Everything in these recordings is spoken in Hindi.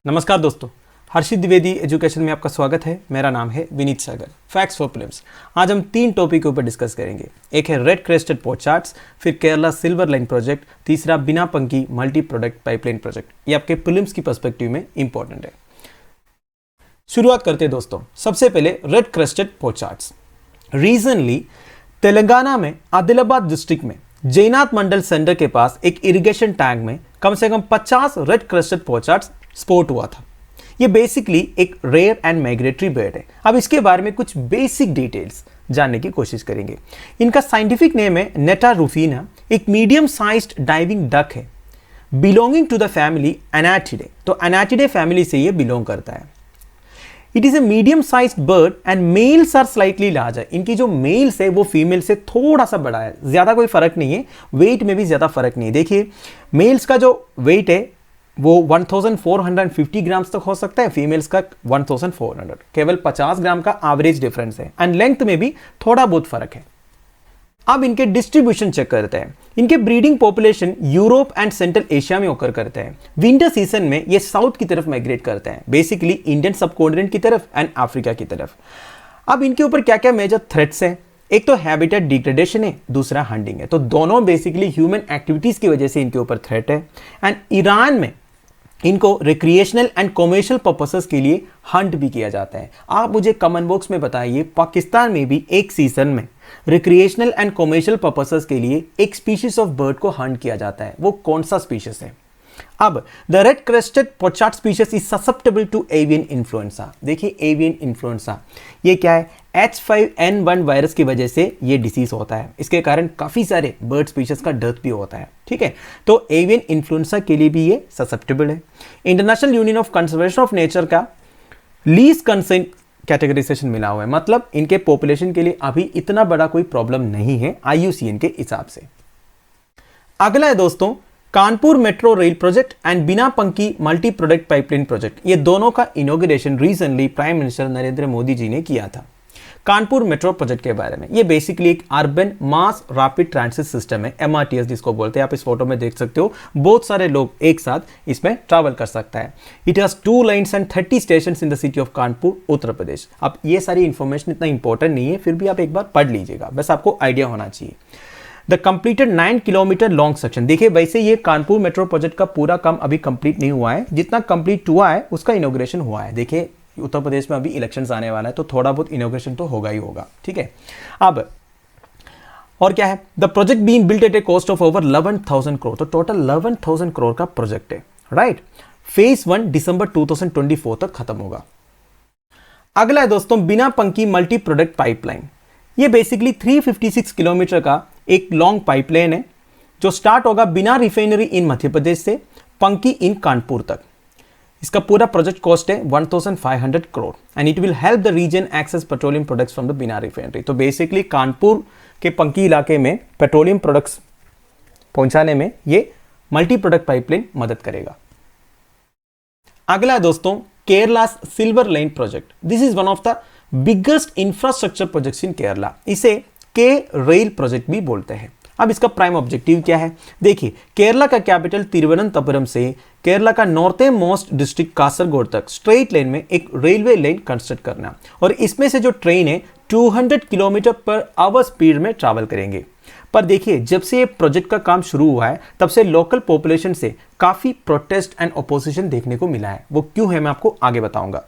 नमस्कार दोस्तों, हर्षित द्विवेदी एजुकेशन में आपका स्वागत है। मेरा नाम है Vineet Sagar. Facts for prelims. आज हम 3 टॉपिक के ऊपर डिस्कस करेंगे। एक है रेड क्रेस्टेड पोर्ट चार्ट्स, फिर केरला सिल्वर लाइन प्रोजेक्ट, तीसरा बिना Panki multi product pipeline project. ये आपके प्रीलिम्स की पर्सपेक्टिव में इंपॉर्टेंट है। शुरुआत करते हैं दोस्तों। सबसे पहले red crested port charts. Recently Telangana में आदिलाबाद डिस्ट्रिक्ट में जयनाथ मंडल सेंटर के पास एक इरिगेशन टैंक में कम से कम 50 red crested port charts spot हुआ था। ये बेसिकली एक रेयर एंड माइग्रेटरी बर्ड है। अब इसके बारे में कुछ बेसिक डिटेल्स जानने की कोशिश करेंगे। इनका साइंटिफिक नेम है नेटा रूफिना। एक मीडियम साइज्ड डाइविंग डक है, belonging to the family Anatidae. तो एनाटिडे फैमिली से ये बिलोंग करता है। It is a medium sized bird and males are slightly larger. इनकी जो मेल्स है वो फीमेल से थोड़ा सा बड़ा है, ज्यादा कोई फर्क नहीं है, वेट में भी ज्यादा फर्क नहीं है। देखिए मेल्स का जो वेट है वो 1450 ग्राम्स तक हो सकता है, फीमेल्स का 1400। केवल 50 ग्राम का एवरेज डिफरेंस है एंड लेंथ में भी थोड़ा बहुत फर्क है। अब इनके डिस्ट्रीब्यूशन चेक करते हैं। इनके breeding population Europe and central Asia में ओकर करते हैं। विंटर सीजन में ये साउथ की तरफ माइग्रेट करते हैं, बेसिकली इंडियन सबकॉन्टिनेंट की तरफ एंड अफ्रीका की तरफ। अब इनके ऊपर क्या क्या मेजर थ्रेट्स हैं? एक तो हैबिटेट डिग्रेडेशन है, दूसरा हंटिंग है। तो दोनों बेसिकली ह्यूमन एक्टिविटीज की वजह से इनके ऊपर थ्रेट है। एंड ईरान में इनको रिक्रिएशनल एंड कॉमर्शियल पर्पसेस के लिए हंट भी किया जाता है। आप मुझे कमेंट बॉक्स में बताइए, पाकिस्तान में भी एक सीजन में रिक्रिएशनल एंड कॉमर्शियल पर्पसेस के लिए एक स्पीशीज ऑफ बर्ड को हंट किया जाता है, वो कौन सा स्पीशीज है? अब the red crested pochard species is susceptible to avian influenza. देखिए एवियन इन्फ्लुएंजा ये क्या है? H5N1 वायरस की वजह से ये डिसीज होता है। इसके कारण काफी सारे बर्ड स्पीशीज का डेथ भी होता है। ठीक है, तो एवियन इन्फ्लुएंजा के लिए भी ये ससेप्टेबल है। International union of conservation of nature का लीस्ट कंसर्न कैटेगराइजेशन मिला हुआ है, मतलब इनके पॉपुलेशन के लिए अभी इतना बड़ा कोई प्रॉब्लम नहीं है IUCN के हिसाब से। अगला है दोस्तों Kanpur metro rail project and Bina Panki multi product pipeline project. ये दोनों का inauguration recently prime minister Narendra Modi ji ने किया था। कानपुर मेट्रो प्रोजेक्ट के बारे में, ये बेसिकली एक urban mass rapid transit system है, MRTS जिसको बोलते हैं। आप इस फोटो में देख सकते हो, बहुत सारे लोग एक साथ इसमें ट्रैवल कर सकता है। It has 2 lines and 30 station in the city of Kanpur, Uttar Pradesh. अब ये सारी इंफॉर्मेशन इतना इंपॉर्टेंट नहीं है, फिर भी आप एक बार पढ़ लीजिएगा, बस आपको आइडिया होना चाहिए। The completed 9 kilometre long section. देखिए वैसे ये कानपुर मेट्रो प्रोजेक्ट का पूरा काम अभी कंप्लीट नहीं हुआ है, जितना कंप्लीट हुआ है उसका इनॉग्रेशन हुआ है। देखिए उत्तर प्रदेश में अभी इलेक्शंस आने वाला है, तो थोड़ा बहुत इनॉग्रेशन तो होगा ही होगा। ठीक है, अब और क्या है? The project being built at A cost of over 11,000 crore. तो टोटल 11,000 करोड़ का प्रोजेक्ट है, राइट। फेज 1 दिसंबर 2024 तक खत्म होगा। अगला है दोस्तों बिना पंखी मल्टी प्रोडक्ट पाइपलाइन। ये बेसिकली 356 किलोमीटर का एक लॉन्ग पाइपलाइन है जो स्टार्ट होगा बिना रिफाइनरी इन मध्य प्रदेश से पंखी इन कानपुर तक। इसका पूरा प्रोजेक्ट कॉस्ट है 1,500 crore and it will help the region access petroleum products from the Bina refinery. तो बेसिकली कानपुर के पंखी इलाके में पेट्रोलियम प्रोडक्ट्स पहुंचाने में ये मल्टी प्रोडक्ट पाइपलाइन मदद करेगा। अगला है दोस्तों Kerala silver line project. This is one of the biggest infrastructure projects in Kerala. इसे के रेल प्रोजेक्ट भी बोलते हैं। अब इसका प्राइम ऑब्जेक्टिव क्या है? देखिए केरला का कैपिटल तिरुवनंतपुरम से केरला का नॉर्थर्न मोस्ट डिस्ट्रिक्ट कासरगोड तक स्ट्रेट लाइन में एक रेलवे लाइन कंस्ट्रक्ट करना, और इसमें से जो ट्रेन है 200 किलोमीटर पर आवर स्पीड में ट्रैवल करेंगे। पर देखिए जब से ये प्रोजेक्ट का काम शुरू हुआ है तब से लोकल पॉपुलेशन से काफी प्रोटेस्ट एंड ऑपोजिशन देखने को मिला है। वो क्यों है मैं आपको आगे बताऊंगा।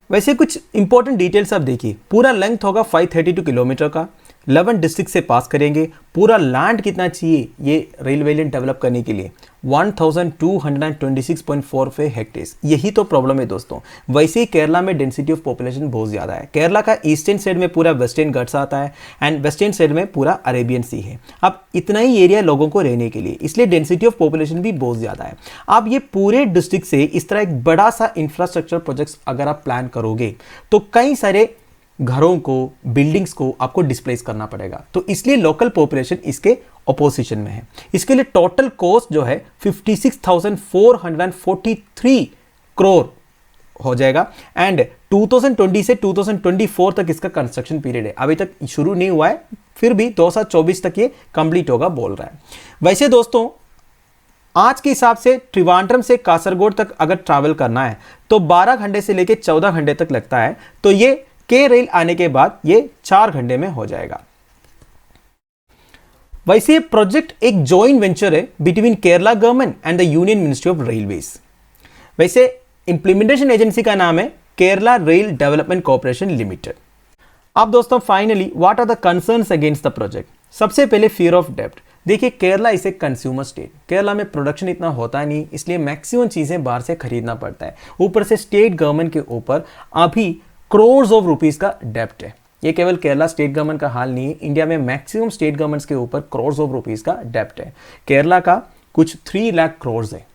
वैसे कुछ इंपॉर्टेंट डिटेल्स आप देखिए। पूरा लेंथ होगा 532 किलोमीटर का, 11 डिस्ट्रिक्ट से पास करेंगे। पूरा लैंड कितना चाहिए ये रेलवे लाइन डेवलप करने के लिए? 1226.45 हेक्टेयर्स। यही तो प्रॉब्लम है दोस्तों। वैसे ही केरला में डेंसिटी ऑफ पॉपुलेशन बहुत ज़्यादा है। केरला का ईस्टर्न साइड में पूरा वेस्टर्न घाट्स आता है एंड वेस्टर्न साइड में पूरा अरेबियन सी है। अब इतना ही एरिया लोगों को रहने के लिए, इसलिए डेंसिटी ऑफ पॉपुलेशन भी बहुत ज़्यादा है। अब ये पूरे डिस्ट्रिक्ट से इस तरह एक बड़ा सा इंफ्रास्ट्रक्चर प्रोजेक्ट्स अगर आप प्लान करोगे तो कई सारे घरों को, बिल्डिंग्स को आपको डिस्प्लेस करना पड़ेगा। तो इसलिए लोकल पॉपुलेशन इसके ऑपोजिशन में है। इसके लिए टोटल कॉस्ट जो है 56,443 करोड़ हो जाएगा एंड 2020 से 2024 तक इसका कंस्ट्रक्शन पीरियड है। अभी तक शुरू नहीं हुआ है, फिर भी 2024 तक ये कंप्लीट होगा बोल रहा है। वैसे दोस्तों आज के हिसाब से त्रिवांड्रम से कासरगोड तक अगर ट्रैवल करना है तो 12 घंटे से लेकर 14 घंटे तक लगता है, तो ये के रेल आने के बाद ये 4 घंटे में हो जाएगा। वैसे ये प्रोजेक्ट एक जॉइंट वेंचर है between Kerala government and the union ministry of railways. वैसे इंप्लीमेंटेशन एजेंसी का नाम है Kerala rail development corporation limited. अब दोस्तों finally what are the concerns against the project. सबसे पहले फियर ऑफ डेब्ट। देखिए Kerala is a consumer state, Kerala में प्रोडक्शन इतना होता नहीं, इसलिए मैक्सिमम चीज़ें बाहर से खरीदना पड़ता है। ऊपर से स्टेट गवर्नमेंट के ऊपर अभी करोड़ ऑफ रुपीज़ का डेब्ट है। ये केवल केरला स्टेट गवर्नमेंट का हाल नहीं है, इंडिया में मैक्सिमम स्टेट गवर्नमेंट्स के ऊपर करोड़ ऑफ रुपीज़ का डेब्ट है। केरला का कुछ 3 लाख करोड़ है।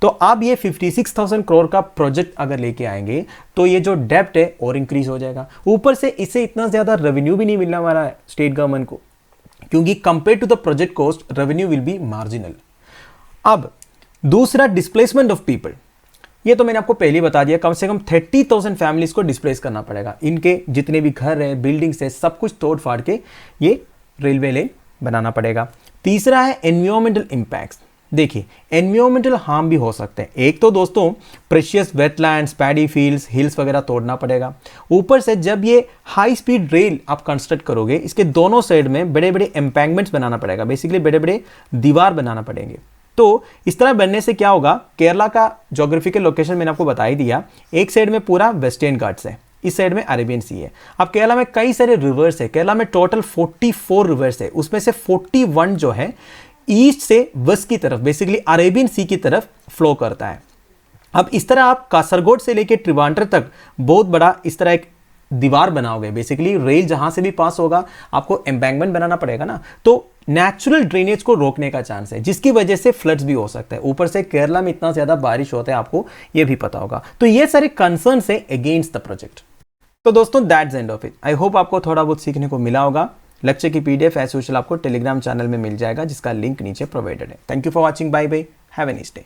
तो अब ये 56,000 करोड़ का प्रोजेक्ट अगर लेके आएंगे तो ये जो डेब्ट है और इंक्रीज हो जाएगा। ऊपर से इससे इतना ज़्यादा रेवेन्यू भी नहीं मिलने वाला है स्टेट गवर्नमेंट को, क्योंकि compare to the project cost revenue will be marginal. अब दूसरा डिस्प्लेसमेंट ऑफ पीपल, ये तो मैंने आपको पहले ही बता दिया, कम से कम 30,000 फैमिलीज को डिस्प्लेस करना पड़ेगा। इनके जितने भी घर हैं, बिल्डिंग्स है, सब कुछ तोड़ फाड़ के ये रेलवे लाइन बनाना पड़ेगा। तीसरा है एनवायरमेंटल इम्पैक्ट्स। देखिए एनवायरमेंटल हार्म भी हो सकते हैं। एक तो दोस्तों precious wetlands, paddy fields, hills वगैरह तोड़ना पड़ेगा। ऊपर से जब ये हाई स्पीड रेल आप कंस्ट्रक्ट करोगे, इसके दोनों साइड में बड़े बड़े एम्पैंगमेंट्स बनाना पड़ेगा, बेसिकली बड़े बड़े दीवार बनाना पड़ेंगे। तो इस तरह बनने से क्या होगा, केरला का ज्योग्राफिकल लोकेशन मैंने आपको बता ही दिया। एक साइड में पूरा वेस्टर्न घाट्स है, इस साइड में अरेबियन सी है। अब केरला में कई सारे रिवर्स है, केरला में टोटल 44 रिवर्स है, उसमें से 41 जो है ईस्ट से वेस्ट की तरफ, बेसिकली अरेबियन सी की तरफ फ्लो करता है। अब इस तरह आप कासरगोड से लेकर त्रिवांड्र तक बहुत बड़ा इस तरह एक दीवार बनाओगे, बेसिकली रेल जहां से भी पास होगा आपको एम्बैंकमेंट बनाना पड़ेगा ना, तो नेचुरल ड्रेनेज को रोकने का चांस है, जिसकी वजह से फ्लड्स भी हो सकता है। ऊपर से केरला में इतना ज्यादा बारिश होता है, आपको यह भी पता होगा। तो ये सारे कंसर्न्स है अगेंस्ट द प्रोजेक्ट। तो दोस्तों that's end of it. I hope आपको थोड़ा बहुत सीखने को मिला होगा। लेक्चर की पीडीएफ एज यूजुअल आपको टेलीग्राम चैनल में मिल जाएगा, जिसका लिंक नीचे प्रोवाइडेड है। Thank you for watching, bye bye, have a nice day.